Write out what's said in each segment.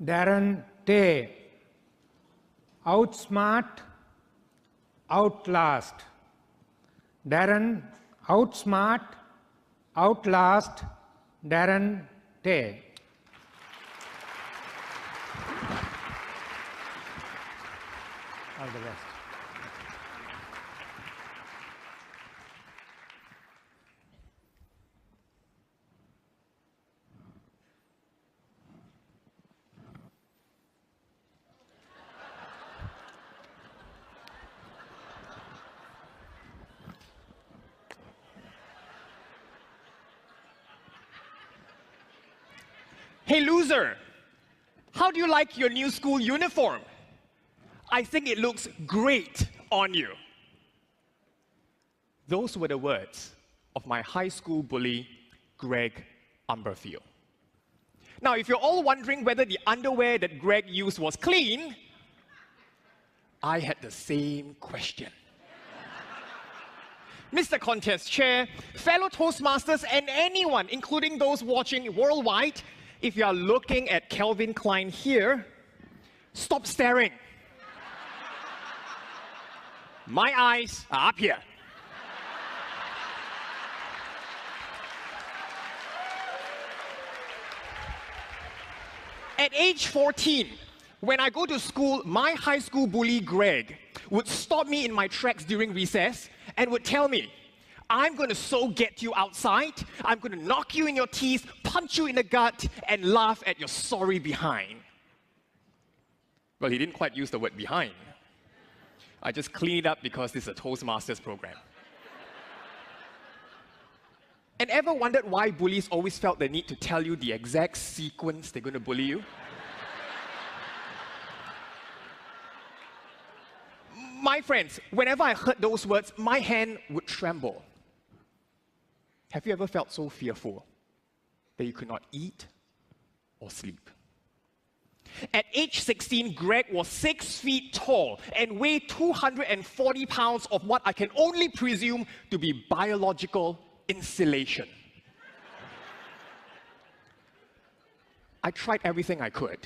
Darren Tay. Outsmart, Outlast. Darren, outsmart, outlast, Darren Tay. All the best. Hey loser, how do you like your new school uniform? I think it looks great on you. Those were the words of my high school bully, Greg Umberfield. Now, if you're all wondering whether the underwear that Greg used was clean, I had the same question. Mr. Contest Chair, fellow Toastmasters, and anyone, including those watching worldwide, if you are looking at Calvin Klein here, stop staring. My eyes are up here. At age 14, when I go to school, my high school bully, Greg, would stop me in my tracks during recess and would tell me, I'm going to so get you outside, I'm going to knock you in your teeth, punch you in the gut, and laugh at your sorry behind. Well, he didn't quite use the word behind. I just cleaned it up because this is a Toastmasters program. And ever wondered why bullies always felt the need to tell you the exact sequence they're going to bully you? My friends, whenever I heard those words, my hand would tremble. Have you ever felt so fearful that you could not eat or sleep? At age 16, Greg was 6 feet tall and weighed 240 pounds of what I can only presume to be biological insulation. I tried everything I could.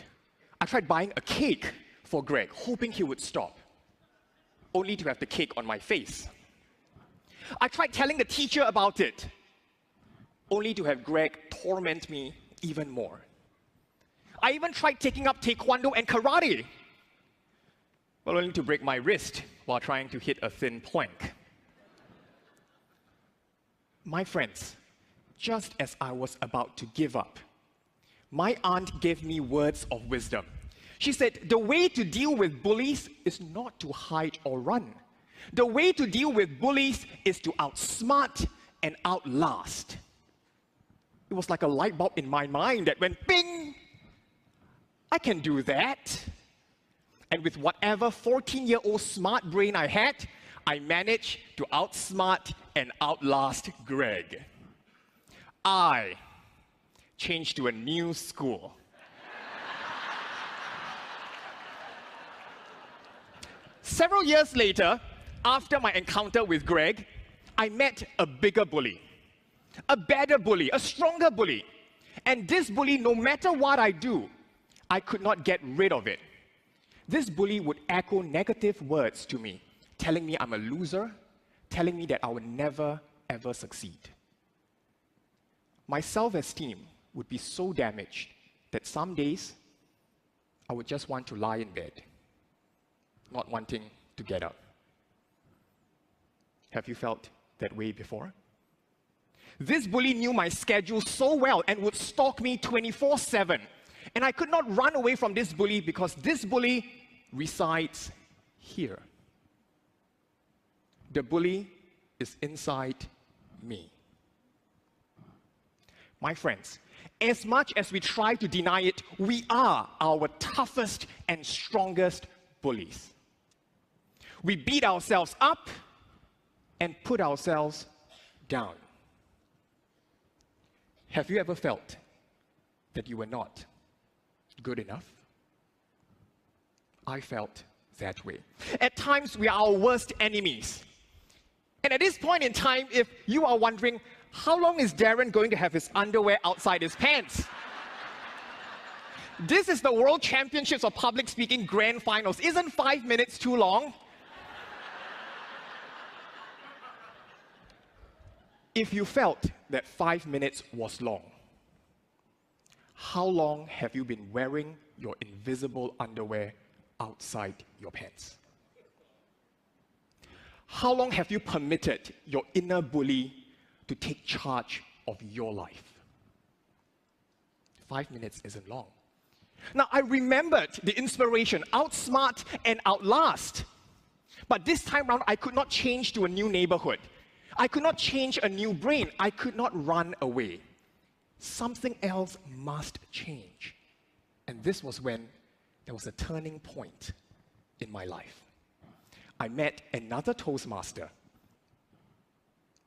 I tried buying a cake for Greg, hoping he would stop, only to have the cake on my face. I tried telling the teacher about it, only to have Greg torment me even more. I even tried taking up taekwondo and karate, but only to break my wrist while trying to hit a thin plank. My friends, just as I was about to give up, my aunt gave me words of wisdom. She said, the way to deal with bullies is not to hide or run. The way to deal with bullies is to outsmart and outlast. It was like a light bulb in my mind that went bing! I can do that. And with whatever 14-year-old smart brain I had, I managed to outsmart and outlast Greg. I changed to a new school. Several years later, after my encounter with Greg, I met a bigger bully, a better bully, a stronger bully. And this bully, no matter what I do, I could not get rid of it. This bully would echo negative words to me, telling me I'm a loser, telling me that I would never, ever succeed. My self-esteem would be so damaged that some days I would just want to lie in bed, not wanting to get up. Have you felt that way before? This bully knew my schedule so well and would stalk me 24/7. And I could not run away from this bully because this bully resides here. The bully is inside me. My friends, as much as we try to deny it, we are our toughest and strongest bullies. We beat ourselves up and put ourselves down. Have you ever felt that you were not good enough? I felt that way. At times, we are our worst enemies. And at this point in time, if you are wondering, how long is Darren going to have his underwear outside his pants? This is the World Championships of Public Speaking Grand Finals. Isn't 5 minutes too long? If you felt that 5 minutes was long, how long have you been wearing your invisible underwear outside your pants? How long have you permitted your inner bully to take charge of your life? 5 minutes isn't long. Now, I remembered the inspiration, Outsmart and Outlast. But this time round, I could not change to a new neighborhood. I could not change a new brain. I could not run away. Something else must change. And this was when there was a turning point in my life. I met another Toastmaster.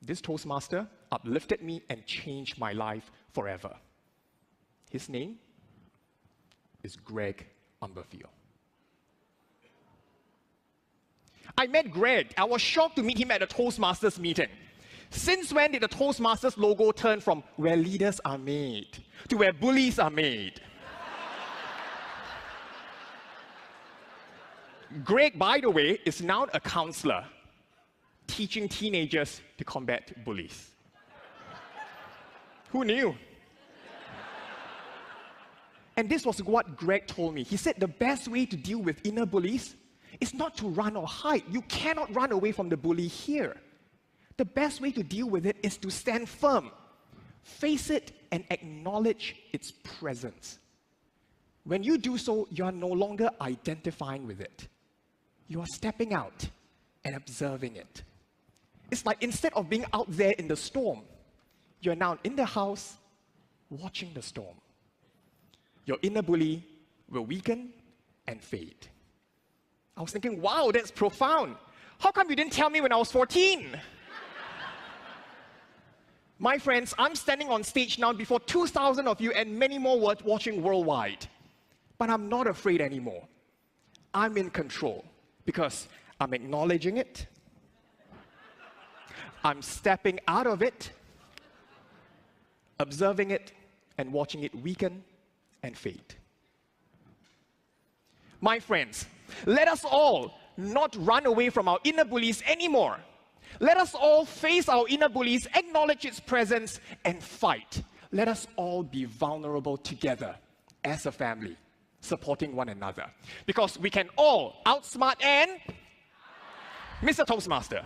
This Toastmaster uplifted me and changed my life forever. His name is Greg Umberfield. I met Greg. I was shocked to meet him at a Toastmasters meeting. Since when did the Toastmasters logo turn from where leaders are made to where bullies are made? Greg, by the way, is now a counselor teaching teenagers to combat bullies. Who knew? And this was what Greg told me. He said the best way to deal with inner bullies is not to run or hide. You cannot run away from the bully here. The best way to deal with it is to stand firm, face it, and acknowledge its presence. When you do so, you are no longer identifying with it. You are stepping out and observing it. It's like instead of being out there in the storm, you're now in the house watching the storm. Your inner bully will weaken and fade. I was thinking, wow, that's profound. How come you didn't tell me when I was 14? My friends, I'm standing on stage now before 2,000 of you and many more watching worldwide. But I'm not afraid anymore. I'm in control because I'm acknowledging it. I'm stepping out of it, observing it, and watching it weaken and fade. My friends, let us all not run away from our inner bullies anymore. Let us all face our inner bullies, acknowledge its presence, and fight. Let us all be vulnerable together as a family, supporting one another. Because we can all outsmart and Mr. Toastmaster.